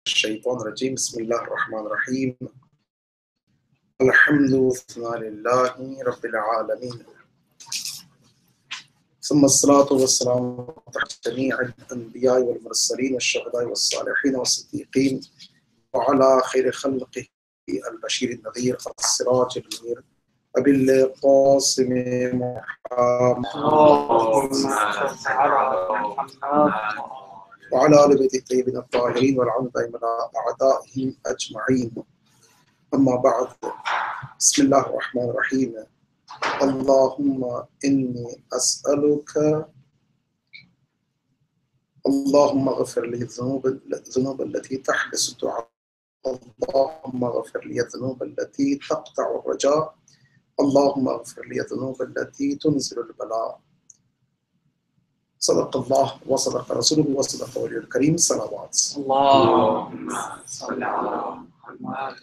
الشيطان الرجيم بسم الله الرحمن الرحيم الحمد لله رب العالمين ثم الصلاة والسلام على جميع الأنبياء والمرسلين والشهداء والصالحين والصديقين وعلى خير خلقه البشير النذير السراج المنير أبي القاسم وعلى آل بيت الطيبين الطاهرين والعون دائما على أعدائهم أجمعين. أما بعد، بسم الله الرحمن الرحيم. اللهم إني أسألك، اللهم اغفر لي الذنوب التي تحبس الدعاء، اللهم اغفر لي الذنوب التي تقطع الرجاء، اللهم اغفر لي الذنوب التي تنزل البلاء. صدق الله وصدق رسوله وصدق ولي الكريم. صلوات. اللهم صل على محمد.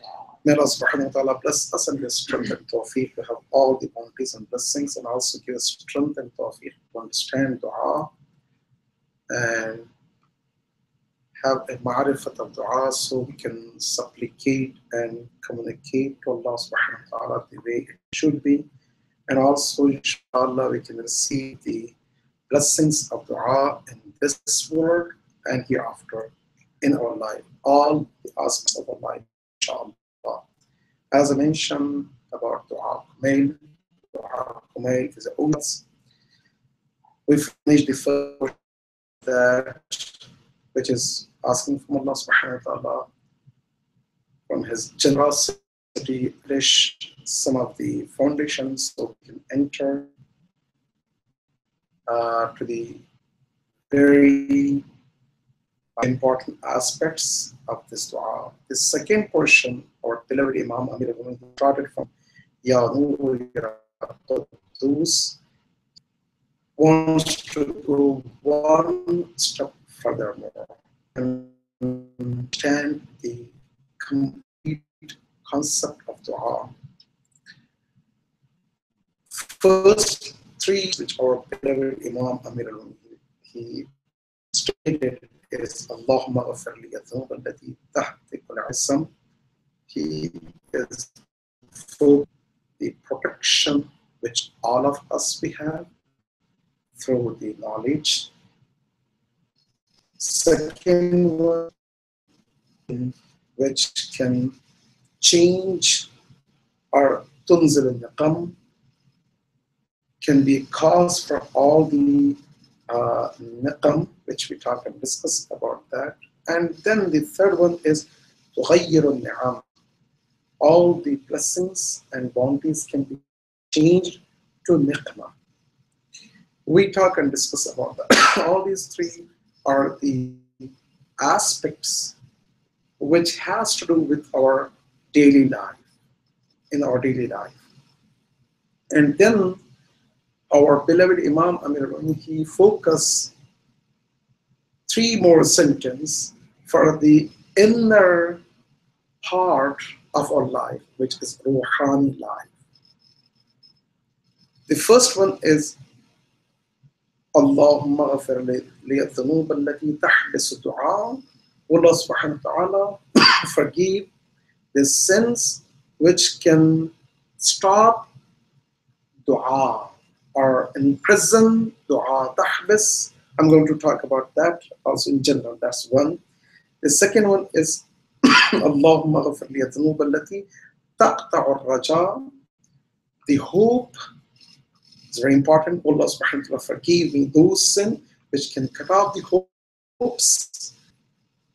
May Allah subhanahu wa ta'ala bless us and give us strength and tawfiq to have all the bounties and blessings, and also give us strength and tawfiq to understand dua and have a ma'rifat of dua so we can supplicate and communicate to Allah subhanahu wa ta'ala the way it should be. And also, inshallah, we can receive the blessings of dua in this world and hereafter in our life, all the aspects of our life, inshallah. As I mentioned about dua kumail is a ummah. We finished the first that, which is asking from Allah subhanahu wa ta'ala from His generosity, wish some of the foundations so we can enter to the very important aspects of this dua. The second portion, our beloved Imam Amir al-Mu'minin started from Ya Nur Ya Tues, wants to go one step furthermore and understand the complete concept of dua. First three, which our beloved Imam Amir al-Mu'minin he stated, is Allahumma ghafir li adh-dhunub allati tahtiku al-ism. He is for the protection which all of us we have through the knowledge. Second one, which can change or tunzil al-niqam, can be a cause for all the niqam, which we talked and discussed about that. And then the third one is tughayyir al-ni'am. All the blessings and bounties can be changed to niqmah. We talk and discuss about that. All these three are the aspects which has to do with our daily life, in our daily life. And then our beloved Imam Amir al-Mu'minin, he focused three more sentences for the inner part of our life, which is Ruhani life. The first one is Allahumma ghafir li adh-dhunub allati tahbisu du'a. Allah subhanahu wa ta'ala forgive the sins which can stop dua or imprison dua, tahbis. I'm going to talk about that also in general. That's one. The second one is Allahumma ghafir li adh-dhunub allati taqta'u ar-raja. The hope is very important. Allah subhanahu wa ta'ala forgive me those sins which can cut off the hopes.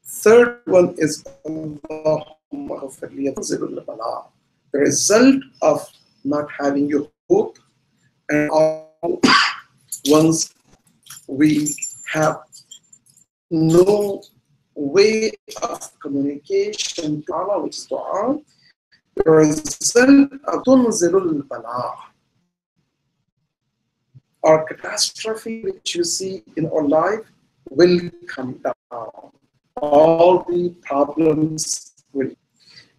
Third one is Allahumma ghafir li al-bala. The result of not having your hope, and all once we have no way of communication to Allah, which is dua, the result of tunzilul bala, or catastrophe which you see in our life will come down. All the problems will.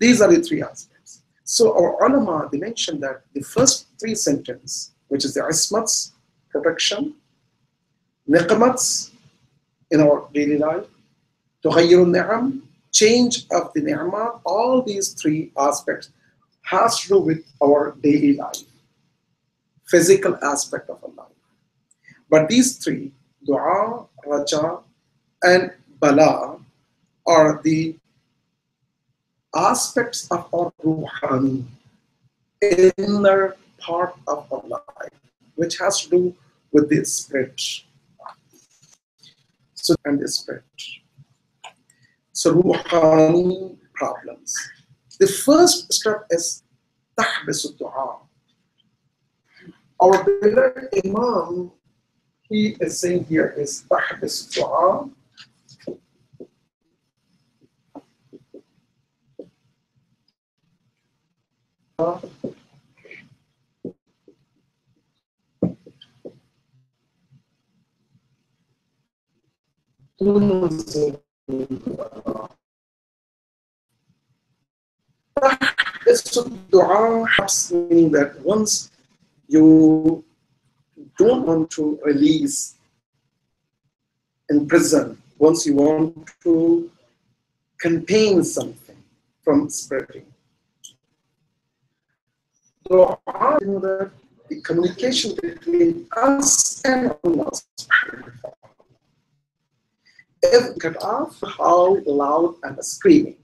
These are the three aspects. So our ulama, they mentioned that the first three sentences, which is the ismats, protection, niqmats in our daily life, tughayyir al-ni'am, change of the ni'mah, all these three aspects has to do with our daily life, physical aspect of our life. But these three, dua, raja, and bala, are the aspects of our ruhani, inner part of our life, which has to do with the spirit. So, and the spirit. So, ruhani problems. The first step is tahbis dua. Our beloved Imam, he is saying here is tahbis dua. Dua meaning that once you don't want to release in prison, once you want to contain something from spreading. Dua, you know that the communication between us and Allah. If cut off, how loud and screaming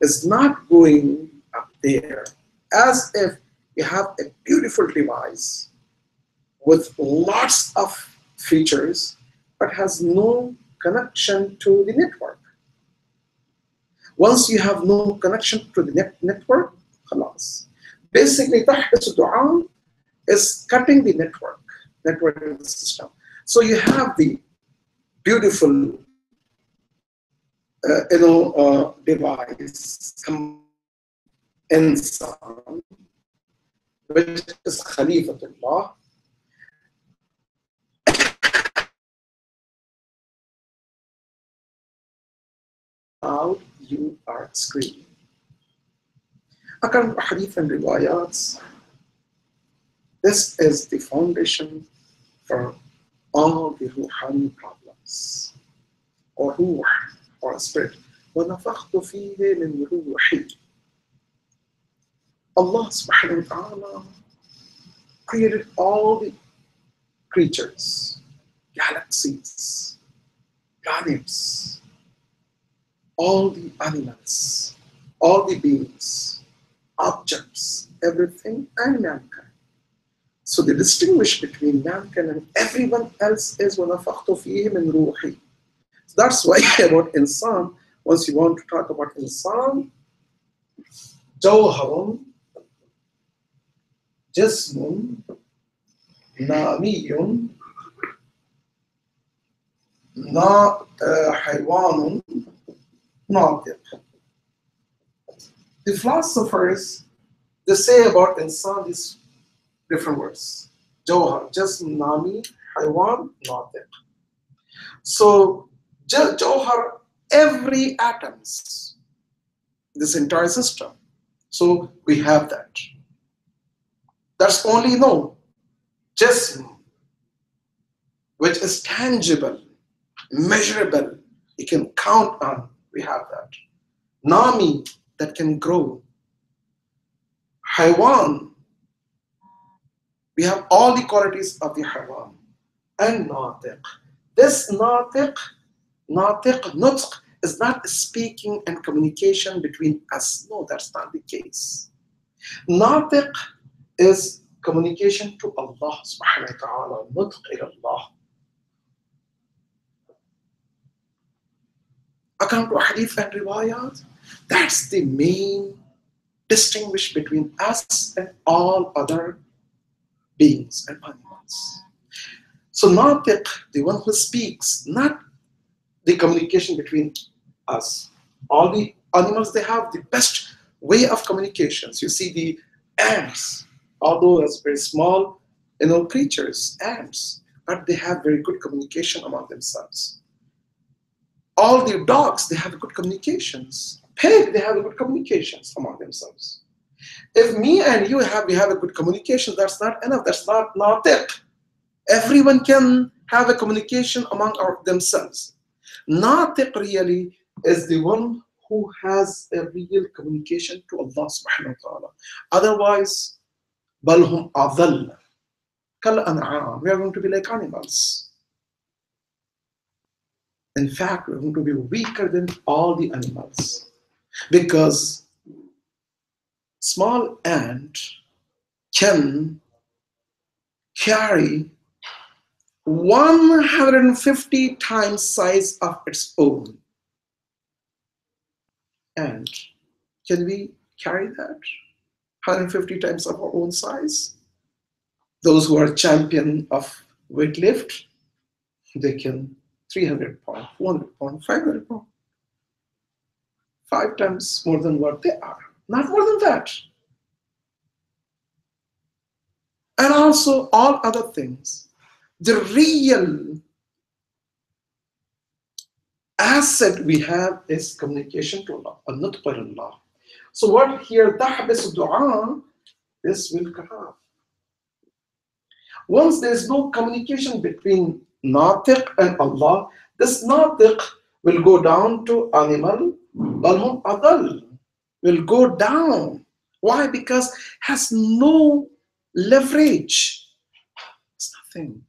is not going up there, as if you have a beautiful device with lots of features but has no connection to the network. Once you have no connection to the network, khalas. Basically, tahbis dua is cutting the network system. So you have the beautiful device insan, which is Khalifatullah. Out you are screaming. According to hadith and riwayats, this is the foundation for all the ruhani problems, or ruh, or spirit. وَنَفَخْتُ فِيهِ مِنْ رُوحِي. Allah subhanahu wa ta'ala created all the creatures, galaxies, planets, all the animals, all the beings, objects, everything, and mankind. So the distinguish between mankind and everyone else is وَنَفَخْتُ فِيهِ مِنْ رُوحِي. So that's why about insan, once you want to talk about insan, jawharun, jismun, namiyun, haywanun, natiq. The philosophers, they say about insan these different words. Jawhar, jism, nami, haywan, natiq. So Jawhar, every atoms, this entire system. So we have that. That's only jism, which is tangible, measurable, you can count on, we have that. Nami, that can grow. Haywan, we have all the qualities of the haywan. And natiq. This nutq is not speaking and communication between us. No, that's not the case. Natiq is communication to Allah subhanahu wa ta'ala. Nutq ila Allah. According to hadith and riwayat, that's the main distinguish between us and all other beings and animals. So natiq, the one who speaks, not the communication between us. All the animals, they have the best way of communications. You see the ants, although as very small, creatures, ants, but they have very good communication among themselves. All the dogs, they have good communications. Pig, they have good communications among themselves. If me and you we have a good communication, that's not enough. That's not natiq. Everyone can have a communication among themselves. Natiq really is the one who has a real communication to Allah subhanahu wa ta'ala. Otherwise, balhum adal, kal an'am. We are going to be like animals. In fact, we're going to be weaker than all the animals. Because small ant can carry 150 times size of its own. And can we carry that? 150 times of our own size? Those who are champion of weightlift, they can 300 pounds, 400 pounds, 500 pounds. 5 times more than what they are. Not more than that. And also all other things. The real asset we have is communication to Allah, al-nutq Allah. So what here, tahbis du'a, this will cut off. Once there is no communication between natiq and Allah, this natiq will go down to animal, balhum adal, will go down. Why? Because has no leverage. It's nothing.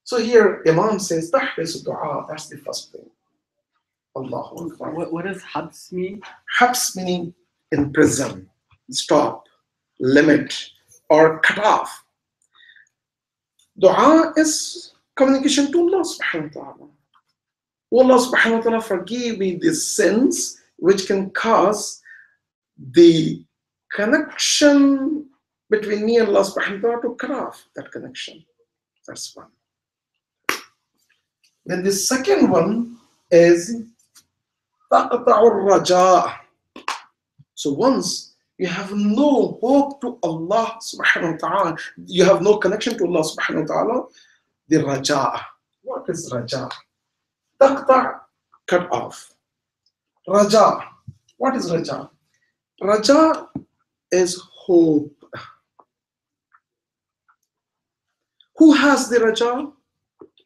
So here Imam says, tahbis du'a, that's the first thing. Allahu Akbar. What does habs mean? Habs meaning imprison, stop, limit, or cut off. Dua is communication to Allah subhanahu wa ta'ala. Oh Allah subhanahu wa ta'ala, forgive me these sins which can cause the connection between me and Allah subhanahu wa ta'ala to cut off that connection. That's one. Then the second one is taqta'ur raja. So once you have no hope to Allah subhanahu wa ta'ala, you have no connection to Allah subhanahu wa ta'ala, the raja. What is raja? Taqta', cut off. Raja. What is raja? Raja is hope. Who has the raja?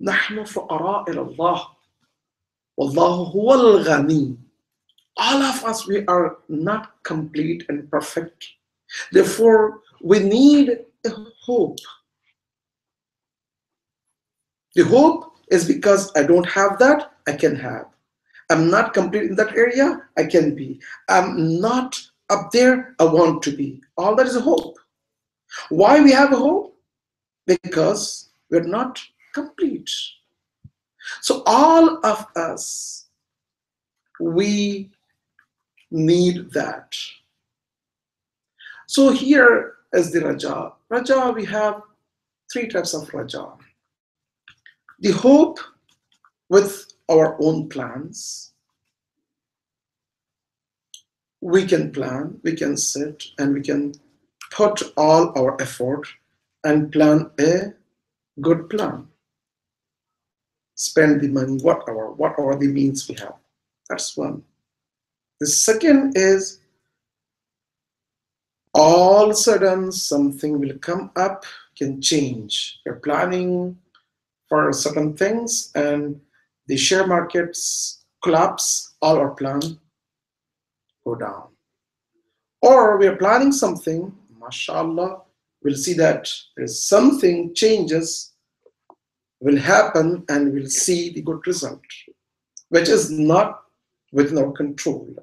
نحن فقراء إلى الله والله هو الغني. All of us, we are not complete and perfect. Therefore, we need a hope. The hope is because I don't have that, I can have. I'm not complete in that area, I can be. I'm not up there, I want to be. All that is a hope. Why we have a hope? Because we're not complete. So all of us, we need that. So here is the raja. Raja, we have 3 types of raja. The hope with our own plans. We can plan, we can sit, and we can put all our effort and plan a good plan. Spend the money, whatever the means we have. That's one. The second is all of a sudden something will come up, can change. You're planning for certain things and the share markets collapse, all our plan go down. Or we're planning something, mashallah, we'll see that there's something changes will happen and we'll see the good result, which is not within our control.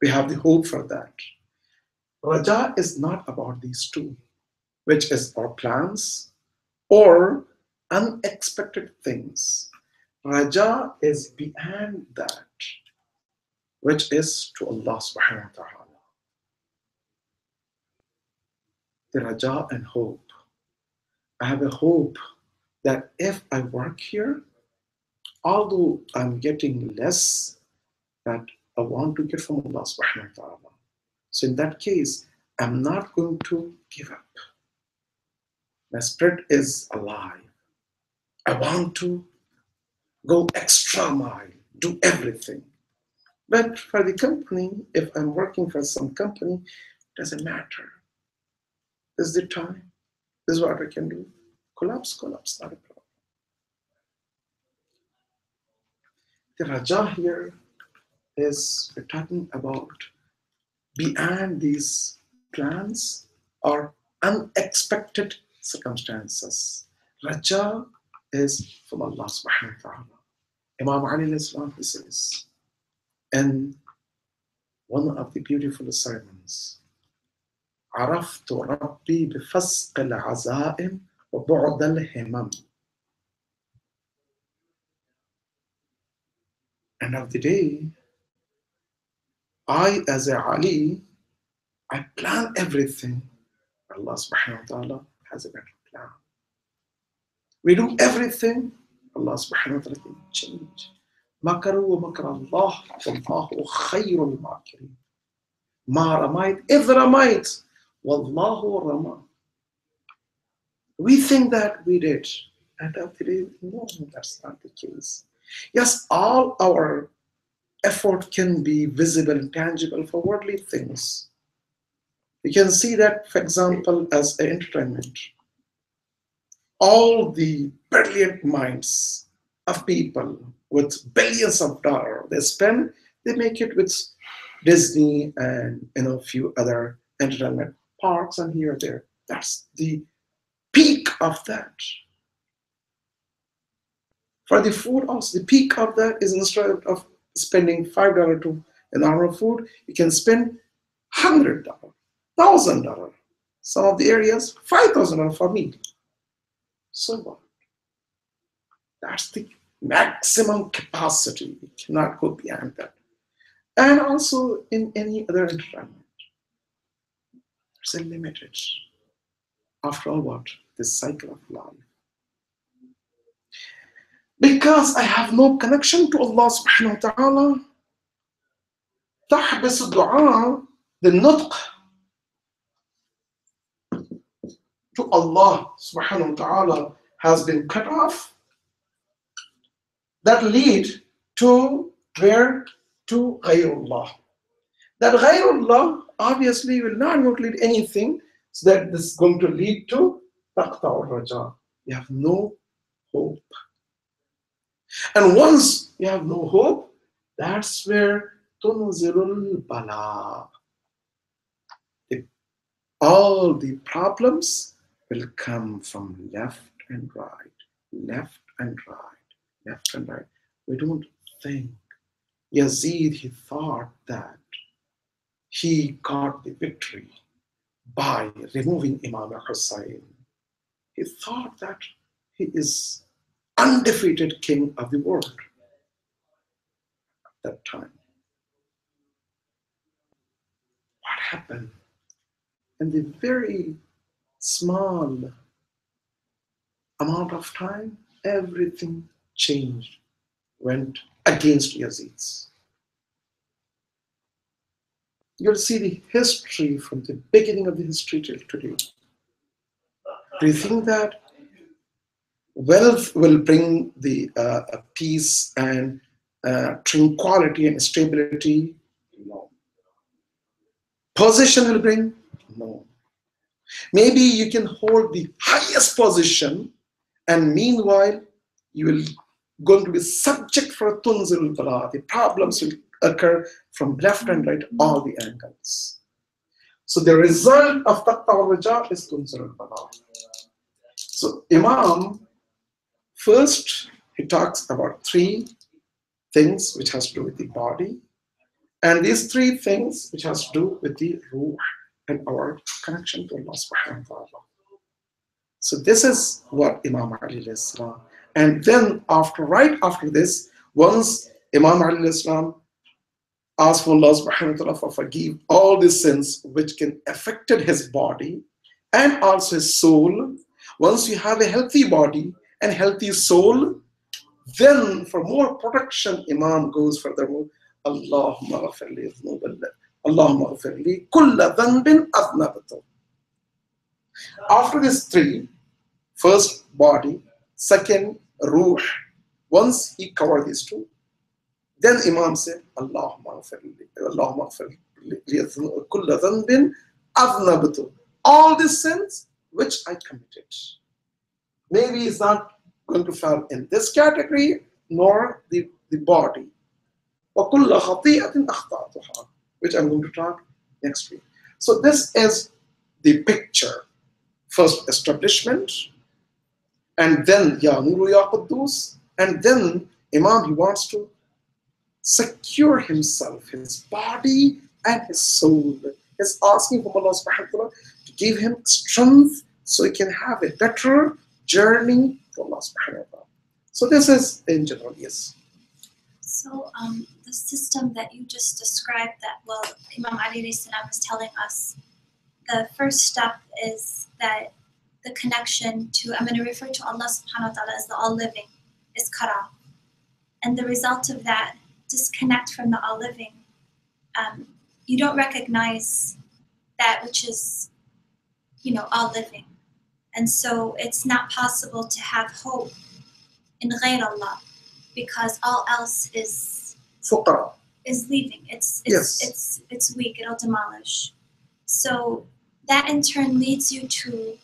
We have the hope for that. Raja is not about these two, which is our plans or unexpected things. Raja is beyond that, which is to Allah subhanahu wa ta'ala. The raja and hope. I have a hope that if I work here, although I'm getting less, that I want to get from Allah subhanahu wa ta'ala. So in that case, I'm not going to give up. My spirit is alive. I want to go extra mile, do everything. But for the company, if I'm working for some company, it doesn't matter. This is the time. This is what I can do. Collapse, not a problem. The raja here is we're talking about beyond these plans or unexpected circumstances. Raja is from Allah subhanahu wa ta'ala. Imam Ali al-Islam, he says, in one of the beautiful sermons, عرفت ربي بفسق العزائم وبعد الهمم. End of the day, I as a Ali, I plan everything. Allah subhanahu wa ta'ala has a better plan. We do everything, Allah subhanahu wa ta'ala can change. مكروا ومكر الله والله خير الماكرين. ما رميت إذ رميت والله رمى. We think that we did. And today, no, that's not the case. Yes, all our effort can be visible and tangible for worldly things. You can see that, for example, as an entertainment. All the brilliant minds of people with billions of dollars they spend, they make it with Disney and a few other entertainment parks and here and there. That's the peak of that. For the food also, the peak of that is instead of spending $5 to an hour of food, you can spend $100, $1,000. Some of the areas, $5,000 for meal. So what? That's the maximum capacity. You cannot go beyond that. And also in any other environment, there's a limited. After all, what? This cycle of life. Because I have no connection to Allah subhanahu wa ta'ala, تحبس الدعاء, the nutq to Allah subhanahu wa ta'ala has been cut off. That lead to where? To ghayrullah. That ghayrullah obviously will not lead anything, so that this is going to lead to taqta raja. You have no hope. And once you have no hope, that's where tunzilul bala. All the problems will come from left and right, left and right, left and right. We don't think. Yazid, he thought that he got the victory by removing Imam Hussein. He thought that he is undefeated king of the world at that time. What happened? In the very small amount of time, everything changed, went against Yazid's. You'll see the history from the beginning of the history till today. Do you think that wealth will bring the peace and tranquility and stability? No. Position will bring? No. Maybe you can hold the highest position and meanwhile you will going to be subject for tunzil bala. The problems will occur from left and right, all the angles. So the result of taqta raja is tunzil bala. So Imam, first he talks about three things which has to do with the body, and these three things which has to do with the ruh and our connection to Allah subhanahu wa ta'ala. So this is what Imam Ali al-Islam. And then right after this, once Imam Ali al-Islam asked for Allah subhanahu wa ta'ala for forgive all the sins which can affected his body and also his soul. Once you have a healthy body and healthy soul, then for more protection, Imam goes furthermore, Allahumma ghafir li dhunubi, Allahumma ghafir li kulla dhanbin adnabtu. After these three, first body, second ruh, once he covered these two, then Imam said, Allahumma ghafir li kulla dhanbin adnabtu. All the sins which I committed. Maybe it's not going to fall in this category, nor the body. وَكُلَّ خَطِيئَةٍ أَخْطَأْتُهَا, which I'm going to talk next week. So this is the picture. First establishment, and then Ya Nuru Ya Quddus, and then Imam, he wants to secure himself, his body and his soul. He's asking from Allah subhanahu wa ta'ala to give him strength so he can have a better journey to Allah subhanahu wa ta'ala. So this is in general, yes. So the system that you just described, that, well, Imam Ali alayhi salam is telling us, the first step is that the connection to, I'm going to refer to Allah subhanahu wa ta'ala as the all-living, is cut off. And the result of that disconnect from the all-living, you don't recognize that which is, all-living. And so it's not possible to have hope in ghayr Allah, because all else is leaving. It's weak, it'll demolish. So that in turn leads you to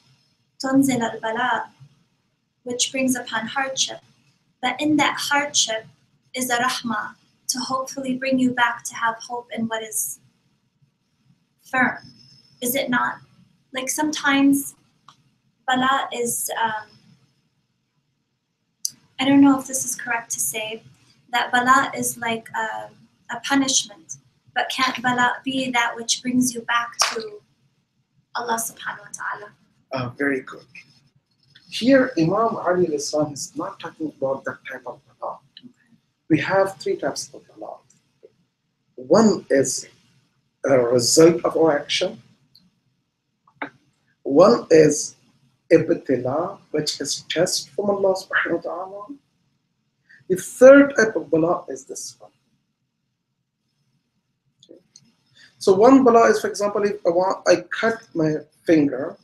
tunzil al-bala, which brings upon hardship. But in that hardship is a rahmah to hopefully bring you back to have hope in what is firm. Is it not? Like sometimes bala is, I don't know if this is correct to say, that bala is like a punishment, but can't bala be that which brings you back to Allah subhanahu wa ta'ala? Very good. Here, Imam Ali Islam is not talking about that type of bala. We have three types of bala. One is a result of our action. One is ibtila, which is test from Allah subhanahu wa ta'ala. The third type of bala is this one. Okay. So one bala is, for example, if I cut my finger,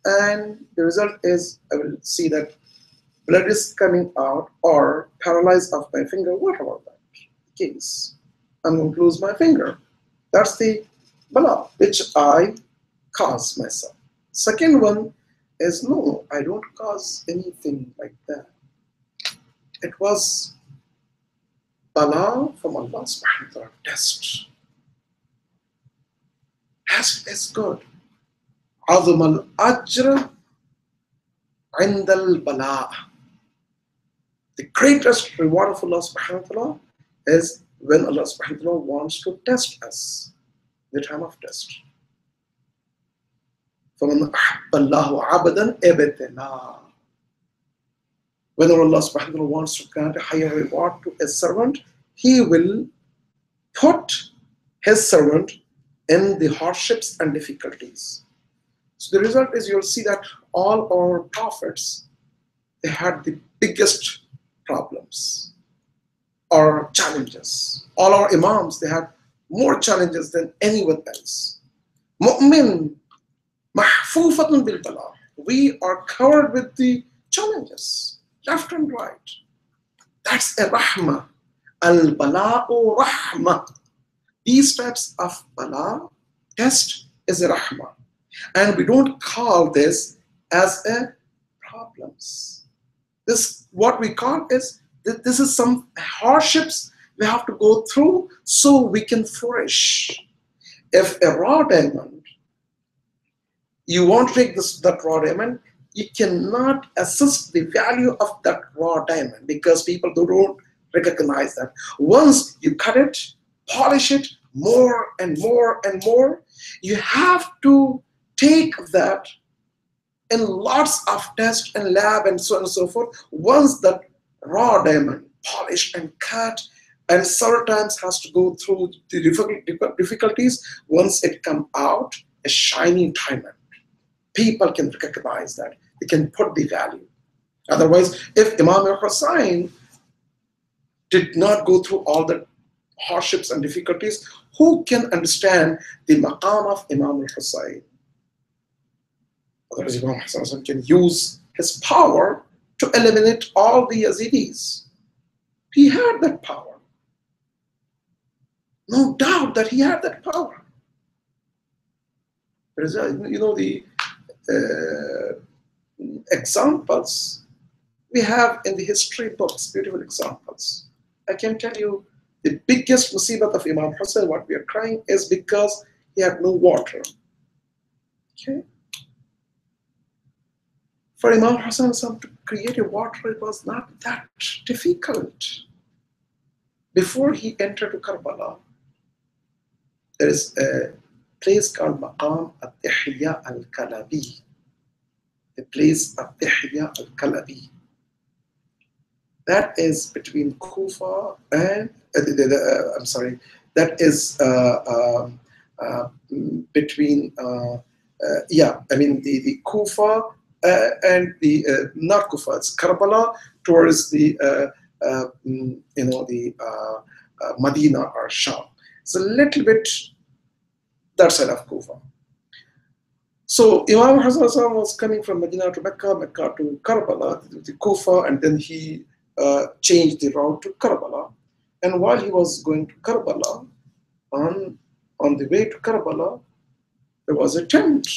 and the result is I will see that blood is coming out or paralyzed of my finger. What about that case? I'm going to lose my finger. That's the bala which I cause myself. Second one is no, I don't cause anything like that. It was bala from Allah subhanahu wa ta'ala, test. Test is good. عظم الأجر عند البلاء. The greatest reward of Allah subhanahu wa ta'ala is when Allah subhanahu wa ta'ala wants to test us, the time of test. فَمَنْ أَحْبَ اللَّهُ عَبْدًا ابْتَلَاهُ. Whenever Allah subhanahu wa ta'ala wants to grant a higher reward to a servant, He will put His servant in the hardships and difficulties. So the result is you'll see that all our prophets, they had the biggest problems or challenges. All our imams, they had more challenges than anyone else. Mu'min, mahfufatun bil bala. We are covered with the challenges, left and right. That's a rahmah. Al-bala'u rahmah. These types of bala, test, is a rahmah. And we don't call this as a problems. This, what we call is, this is some hardships we have to go through so we can flourish. If a raw diamond, you want to take that raw diamond, you cannot assess the value of that raw diamond because people don't recognize that. Once you cut it, polish it more and more and more, you have to take that in lots of tests and lab and so on and so forth. Once that raw diamond polished and cut and several times has to go through the difficulties, once it come out a shiny diamond, people can recognize that. They can put the value. Otherwise, if Imam Hussain did not go through all the hardships and difficulties, who can understand the maqam of Imam Hussain? Otherwise, Imam Hassan can use his power to eliminate all the Yazidis. He had that power. No doubt that he had that power. There is, the examples we have in the history books, beautiful examples. I can tell you The biggest musibat of Imam Hussein, what we are crying, is because he had no water. Okay? For Imam Hussein to create a water, it was not that difficult. Before he entered to Karbala, there is a place called Maqam al-Dihya al-Kalabi. The place of Dihya al-Kalabi. That is between Kufa and, I'm sorry, that is between, the Kufa and the, not Kufa, it's Karbala towards the, Medina or Sham. It's a little bit that side of Kufa. So Imam Hassan was coming from Medina to Mecca, Mecca to Karbala, to Kufa, and then he changed the route to Karbala. And while he was going to Karbala, on the way to Karbala, there was a tent.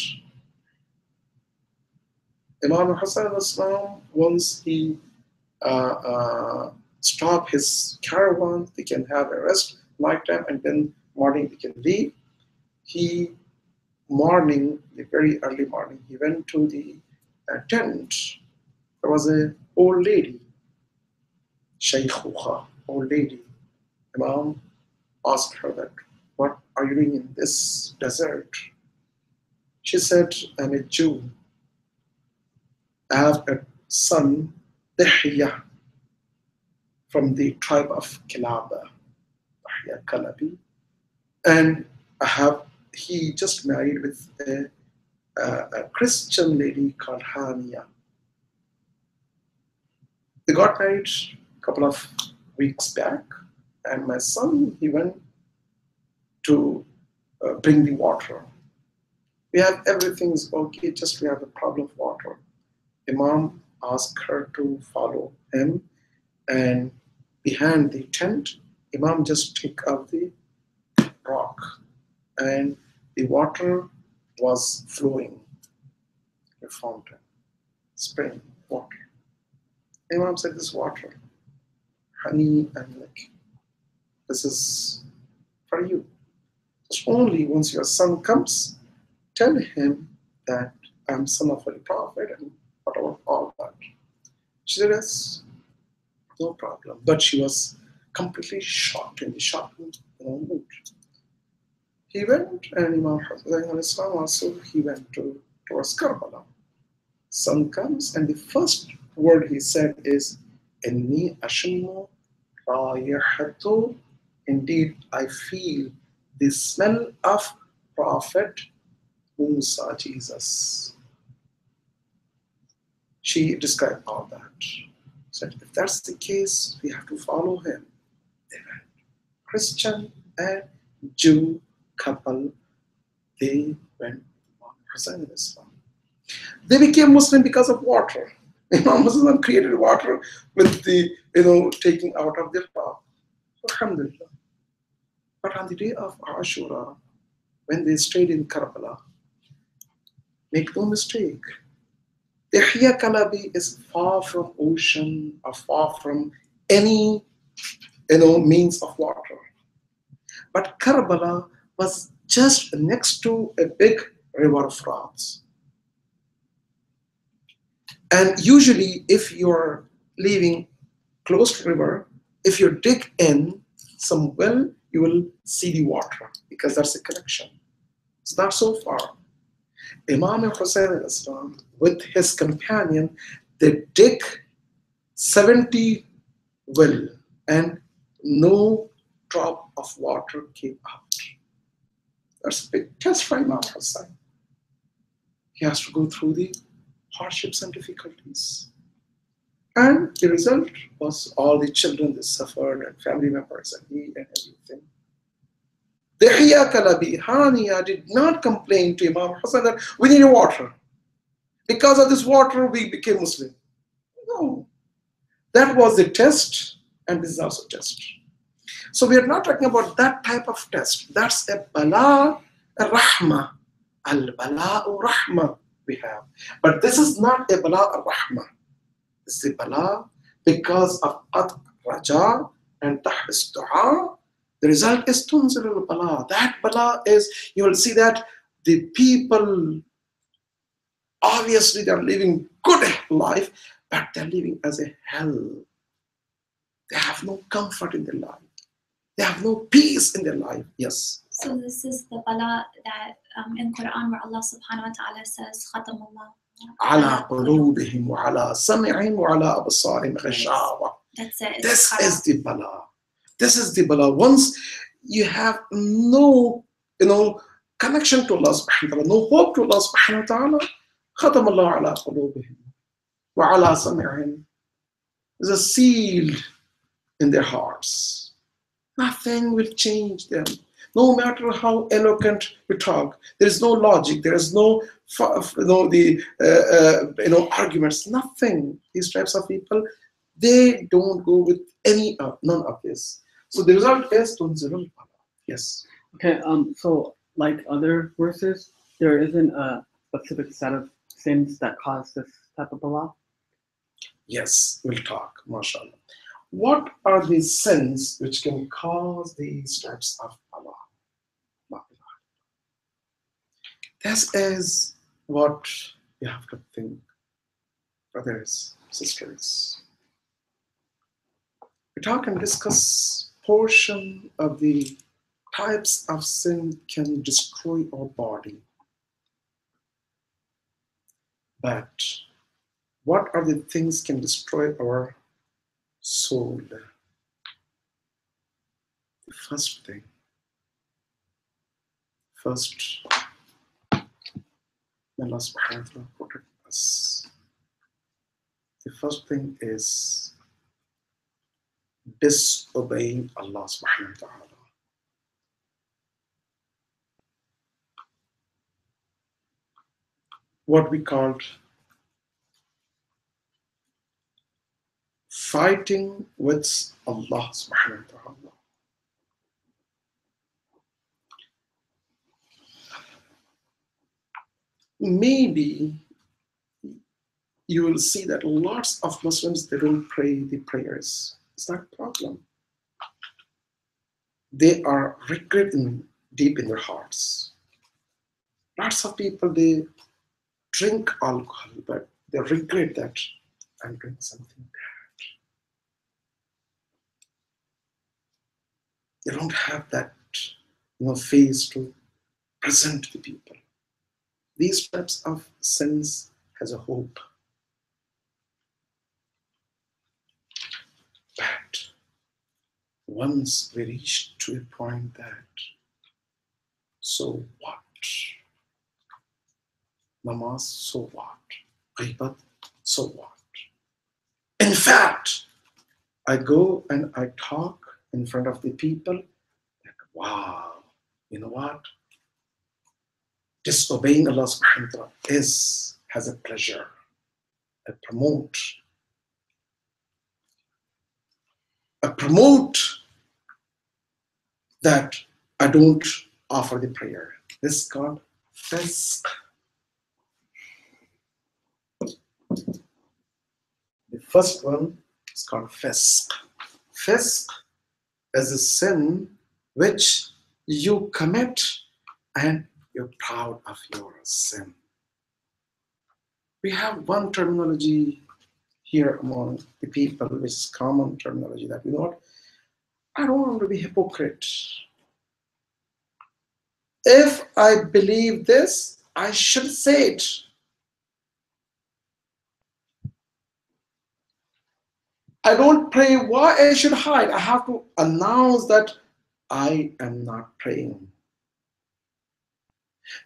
Imam Hassan, once he stopped his caravan, they can have a rest, nighttime, and then morning they can leave. The very early morning, he went to the tent. There was an old lady, Shaykhuha, old lady. Imam asked her that, what are you doing in this desert? She said, I'm a Jew. I have a son, Dihya, from the tribe of Kilaba, Dihya Kalabi, and he just married with a Christian lady called Hania. They got married a couple of weeks back, and my son, he went to bring the water. We have everything's okay, just we have a problem of water. Imam asked her to follow him, and behind the tent, Imam just took out the rock, and the water was flowing, a fountain, spring water. Imam said, this water, honey and milk, this is for you. Just only once your son comes, tell him that I'm son of a prophet and whatever, all that. She said, yes, no problem. But she was completely shocked, in the shocking mood. He went, and Imam Hassan also, he went towards Karbala. Sun comes, and the first word he said is, Inni ashmu rayahatu. Indeed, I feel the smell of Prophet Musa, Jesus. She described all that. Said, if that's the case, we have to follow him. They went. Christian and Jew couple, they went to Hassan in Islam. They became Muslim because of water. Imam Muslim created water with the, taking out of their path. Alhamdulillah. But on the day of Ashura, when they stayed in Karbala, make no mistake, Dihya Kalabi is far from ocean or far from any, means of water. But Karbala was just next to a big river Frat. And usually, if you're living close to river, if you dig in some well, you will see the water because that's a connection. It's not so far. Imam Hussein with his companion, they dig 70 well and no drop of water came out. That's a big test for Imam Hussein. He has to go through the hardships and difficulties. And the result was all the children they suffered and family members and he and everything. Dihya Kalabi, Hania did not complain to Imam Hassan that we need water. Because of this water, we became Muslim. No. That was the test, and this is also a test. So we are not talking about that type of test. That's a bala, a rahma. Al-bala'u rahma we have. But this is not a bala, a rahma. This is a bala because of qad raja and tahbis du'a, the result is tunzilul bala. That bala is, you will see that the people, obviously they're living good life, but they're living as a hell. They have no comfort in their life. They have no peace in their life. Yes. So this is the bala that in Quran where Allah subhanahu wa ta'ala says, Khatam Allah. على قلوبهم وعلى سمعهم وعلى أبصارهم غشاوة. That's it. This is the bala. This is the bala. Once you have no, connection to Allah subhanahu wa ta'ala, no hope to Allah subhanahu wa ta'ala, ختم الله على قلوبهم وعلى سمعهم. There's a seal in their hearts. Nothing will change them. No matter how eloquent we talk, there is no logic. There is no, arguments. Nothing. These types of people, they don't go with none of this. So the result is tunzilul bala. Yes. Okay. So like other verses, there isn't a specific set of sins that cause this type of bala. Yes, we'll talk. MashaAllah. What are the sins which can cause these types of bala? This is what you have to think, brothers, sisters. We talk and discuss portion of the types of sin can destroy our body. But what are the things can destroy our soul? The first thing. Allah subhanahu wa ta'ala protect us. The first thing is disobeying Allah subhanahu wa ta'ala. What we called fighting with Allah subhanahu wa ta'ala. Maybe you will see that lots of Muslims, they don't pray the prayers. It's not a problem. They are regretting deep in their hearts. Lots of people, they drink alcohol, but they regret that I'm doing something bad. They don't have that face to present to the people. These types of sins has a hope. But once we reach to a point that, so what? Namaz, so what? Ghibat, so what? In fact, I go and I talk in front of the people, like, wow, you know what? Disobeying Allah subhanahu wa ta'ala has a pleasure. I promote that I don't offer the prayer. This is called fisq. The first one is called fisq. Fisq is a sin which you commit and you're proud of your sin. We have one terminology here among the people, which is common terminology, that I don't want to be hypocrite. If I believe this, I should say it. I don't pray, why I should hide? I have to announce that I am not praying.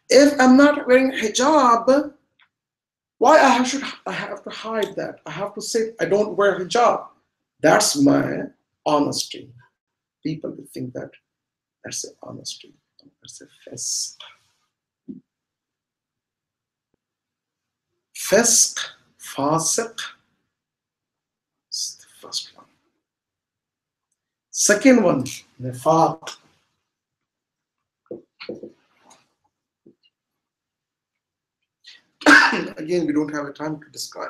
If I'm not wearing hijab, why I have to hide that? I have to say I don't wear hijab. That's my honesty. People will think that that's an honesty. That's a fisq. Fisq, fasiq, is the first one. Second one, nifaq. Again, we don't have a time to describe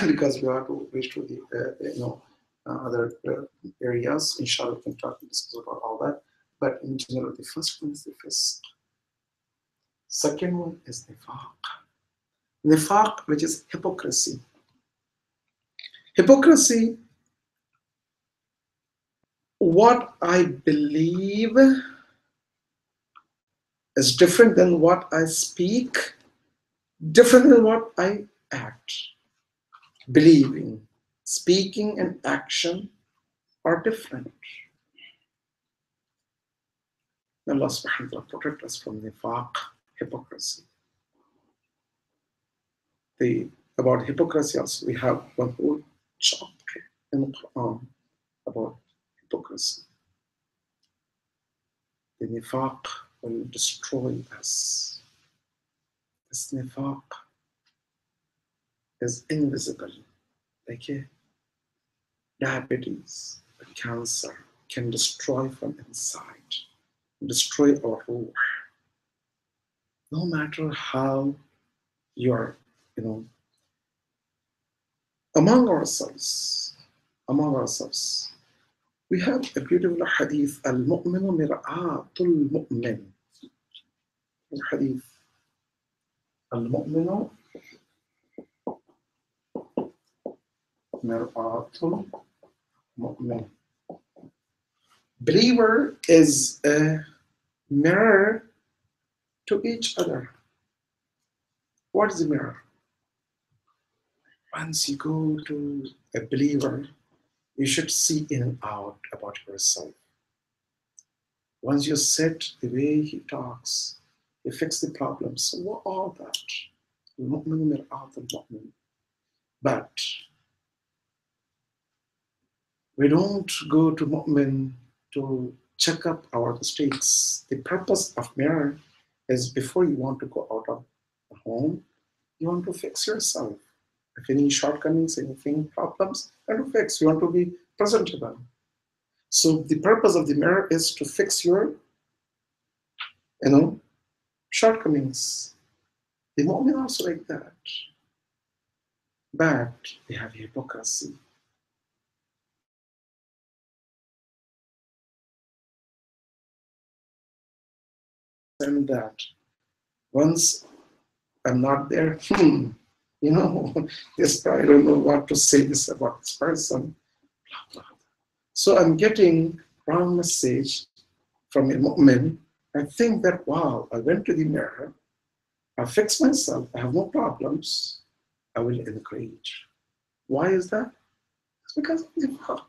because we have to reach to the other areas. Inshallah, we can discuss about all that. But in general, the first one is the fisq. Second one is nifaq. Nifaq, which is hypocrisy. Hypocrisy, what I believe is different than what I speak, different than what I act. Believing, speaking, and action are different. Allah subhanahu wa ta'ala protect us from nifaq, hypocrisy. About hypocrisy also, we have one whole chapter in the Quran about hypocrisy. The nifaq will destroy us. This nifaq is invisible, like a diabetes, a cancer, can destroy from inside, destroy our ruh. No matter how you are, among ourselves, we have a beautiful hadith, al-mu'minu mir'atul mu'min. Hadith, al-mu'minu mir'atul mu'min. Believer is a mirror to each other. What is a mirror? Once you go to a believer, you should see in and out about yourself. Once you sit, the way he talks, you fix the problems. So what all that? But we don't go to mu'min to check up our mistakes. The purpose of mirror is before you want to go out of the home, you want to fix yourself. If any shortcomings, anything, problems, you want to fix. You want to be presentable. So the purpose of the mirror is to fix your, shortcomings. The mu'min also like that. But they have hypocrisy. And that once I'm not there, this I don't know what to say this about this person. Blah, blah. So I'm getting wrong message from a mu'min. I think that, wow, I went to the mirror, I fixed myself, I have no problems, I will encourage. Why is that? It's because of the nifaq.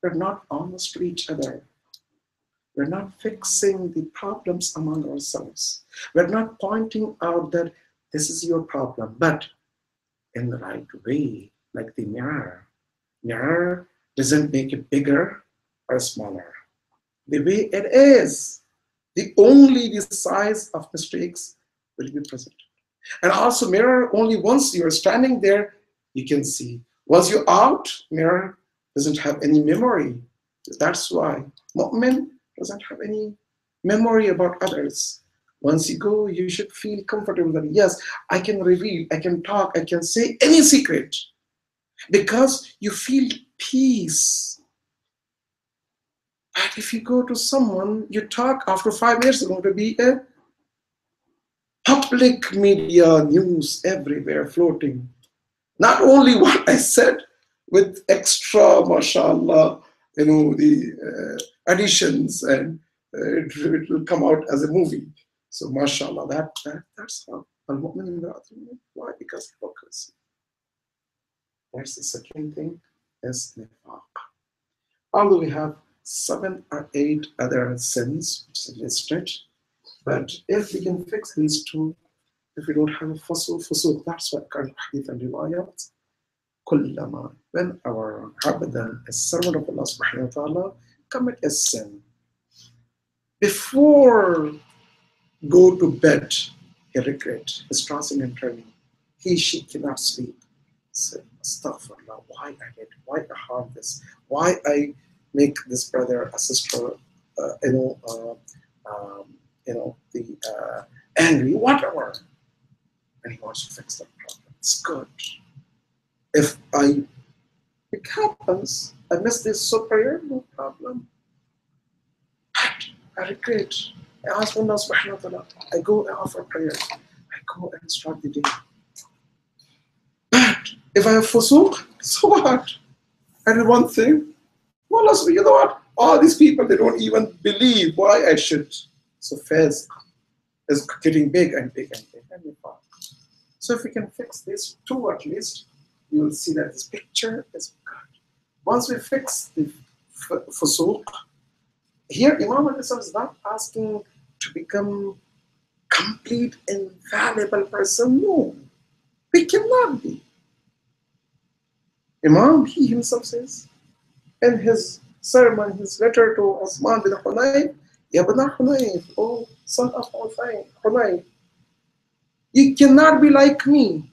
We're not honest to each other. We're not fixing the problems among ourselves. We're not pointing out that this is your problem, but in the right way, like the mirror. Mirror doesn't make it bigger or smaller. The way it is, only the size of mistakes will be presented. And also mirror, only once you're standing there, you can see. Once you're out, mirror doesn't have any memory. That's why mu'min doesn't have any memory about others. Once you go, you should feel comfortable that, yes, I can reveal, I can talk, I can say any secret. Because you feel peace. And if you go to someone, you talk, after 5 years, it's going to be a public media news everywhere floating. Not only what I said, with extra, mashallah, the additions, and it will come out as a movie. So, mashallah, that's how. Why? Because hypocrisy. That's the second thing, is nifaq. Although we have 7 or 8 other sins which is listed, but if we can fix these 2, if we don't have a fusul, that's what current hadith and riwayat. Kullama, when our abadan, a servant of Allah subhanahu wa ta'ala, commit a sin, before go to bed, he regret, he's tossing and turning. She cannot sleep. Say, astaghfirullah, why I did, why I harm this, why I make this brother, a sister, angry, whatever. And he wants to fix that problem. It's good. If I, It happens. I missed this so prayer, no problem. I regret. I ask Allah subhanahu wa ta'ala. I go and offer prayers. I go and start the day. But if I have fusuq, so what? I did one thing. Well, also, you know what? All these people, they don't even believe why I should. So fast is getting big and big and big and big. So if we can fix these two at least, you will see that this picture is good. Once we fix the fusuq, here Imam al-Islam is not asking to become complete, infallible person. No, we cannot be. Imam, he himself says in his sermon, his letter to Osman bin Hunayf, Ya bin Hunayf, oh son of Hunayf, you cannot be like me.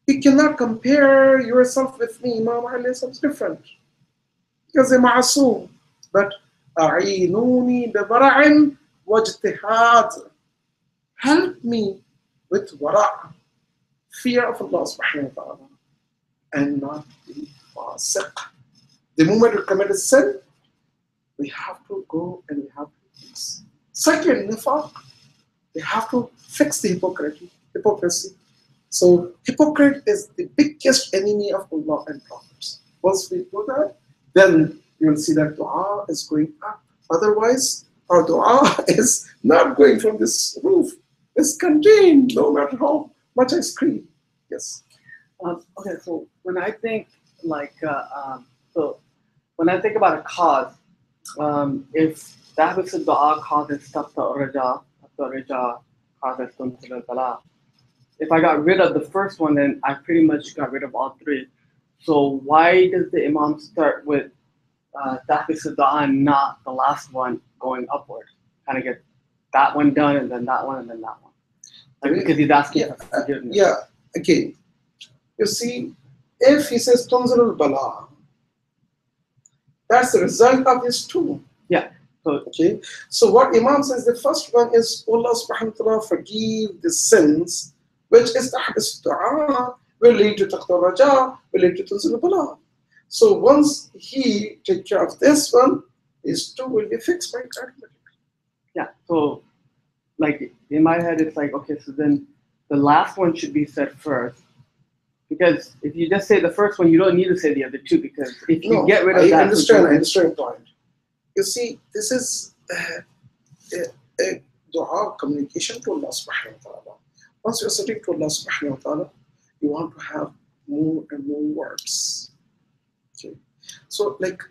You cannot compare yourself with me. Imam al-Islam is different. Because they're ma'asum. But أعينوني بورع واجتهاد. Help me with wara', fear of Allah subhanahu wa ta'ala, and not be fasiq. The moment we commit a sin, we have to go and we have to fix. Second, nifaq, we have to fix the hypocrisy. So hypocrite is the biggest enemy of Allah and prophets. Once we do that, then you will see that dua is going up. Otherwise, our dua is not going from this roof. It's contained, no matter how much I scream. Yes. Okay, so when I think like, when I think about a cause, if that was a dua causes raja causes tunzil bala. If I got rid of the first one, then I pretty much got rid of all three. So why does the Imam start with tahbis dua and not the last one going upward? Kind of get that one done and then that one and then that one. Like, because he's asking for forgiveness. Yeah, okay. You see, if he says tunzil bala, that's the result of these two. Yeah. Okay. So what Imam says, the first one is Allah subhanahu wa ta'ala forgive the sins, which is tahbis dua, will lead to taqwa raja, will lead to tunzil bala. So once he takes care of this one, these two will be fixed right automatically. Yeah. So like in my head, it's like, okay, so then the last one should be said first. Because if you just say the first one, you don't need to say the other two, because if you get rid of that. I understand your point. You see, this is a dua communication to Allah subhanahu wa ta'ala. Once you're sitting to Allah subhanahu wa ta'ala, you want to have more and more words. Okay. So like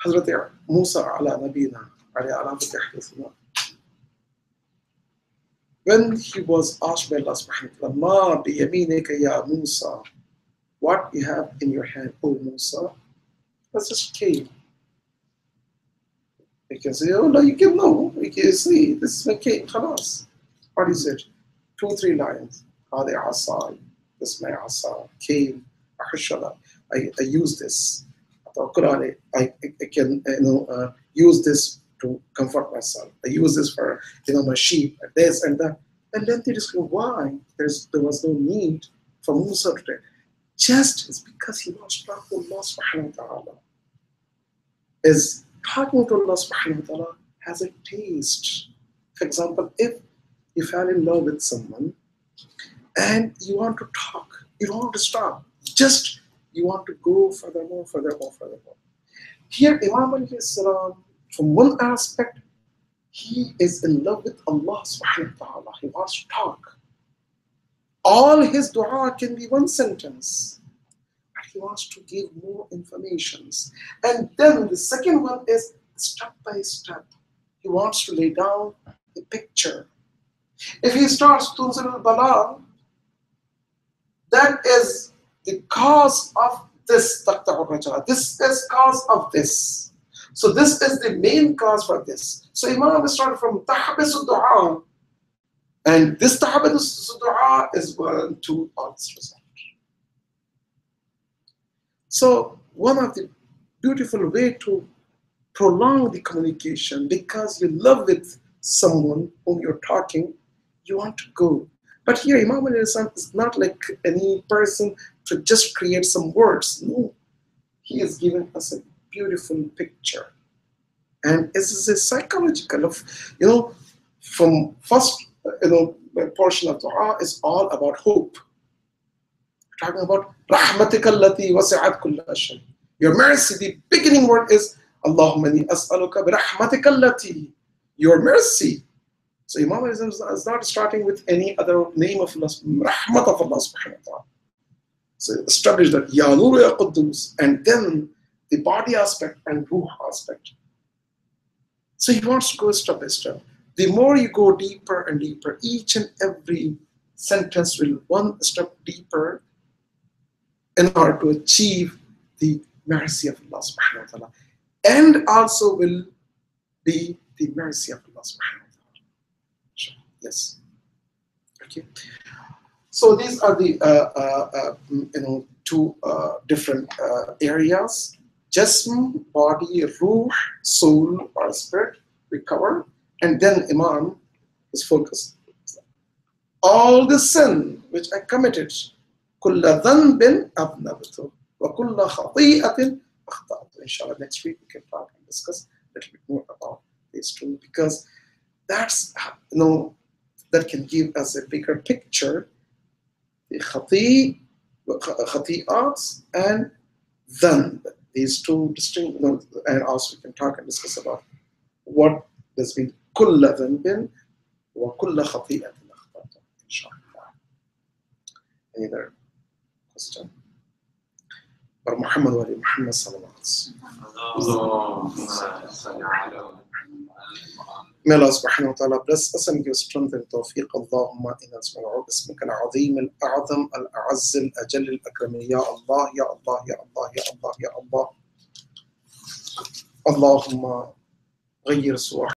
Hazrat Musa ala nabina, when he was asked by Allah subhanahu wa ta'ala, Ma bi yaminika ya Musa, what you have in your hand, O Musa? That's just cave. You can say, oh no, you can know. You can see, this is my cave, khalas. What is it? 2-3 lines. Hadi asai, this is my asa, cave, ahushala. I use this. I can use this to comfort myself. I use this for my sheep, this and that. And then they just go, why? There was no need for Musa to take. Just it's because he was talking to Allah subhanahu wa ta'ala. Is talking to Allah subhanahu wa ta'ala has a taste. For example, if you fell in love with someone and you want to talk, you don't want to stop. Just you want to go furthermore. Here, Imam alayhi salam, from one aspect, he is in love with Allah subhanahu wa ta'ala. He wants to talk. All his dua can be one sentence, but he wants to give more informations. And then the second one is step by step. He wants to lay down a picture. If he starts tunzil al-bala, that is the cause of this taqta'u raja. This is cause of this. So this is the main cause for this. So Imam started from tahbis al-du'a. And this tahbis al-du'a is going to its result. So one of the beautiful way to prolong the communication, because you love with someone whom you're talking, you want to go. But here Imam al-Islam is not like any person to just create some words. No, he is giving us a beautiful picture. And this is a psychological of, from first, portion of dua is all about hope. We're talking about rahmatika allati wasi'at kulla shay. Your mercy, the beginning word is Allahumma inni as'aluka bi rahmatika allati, your mercy. So Imam is not starting with any other name of Allah, rahmat of Allah subhanahu wa ta'ala. So establish that Ya Nur Ya Quddus, and then the body aspect and ruh aspect. So he wants to go step by step. The more you go deeper and deeper, each and every sentence will one step deeper in order to achieve the mercy of Allah subhanahu wa ta'ala. And also will be the mercy of Allah subhanahu wa ta'ala. Yes. Okay. So these are the two different areas: Jism, body, ruh, soul or spirit. We cover, and then Imam is focused. All the sin which I committed, kulla dhanbin adnabtu wa kulla khati'atin akhta'tu. Inshallah, next week we can talk and discuss a little bit more about these two, because that's that can give us a bigger picture. The khati'ats and dhanb, these two distinct, and also we can talk and discuss about what does mean kulla dhanbin wa kulla khati'atin akhta'tu. Inshallah. Any other question? Or Muhammad wa ali Muhammad sallallahu alaihi wasallam. May Allah subhanahu wa ta'ala bless us and give strength and tawfiq. Allahumma inna nas'aluka bismika al-azim al-a'zam al-a'azz al-ajall al-akram. Ya Allah, Ya Allah, Ya Allah, Ya Allah, Ya Allah. Allahumma غير صور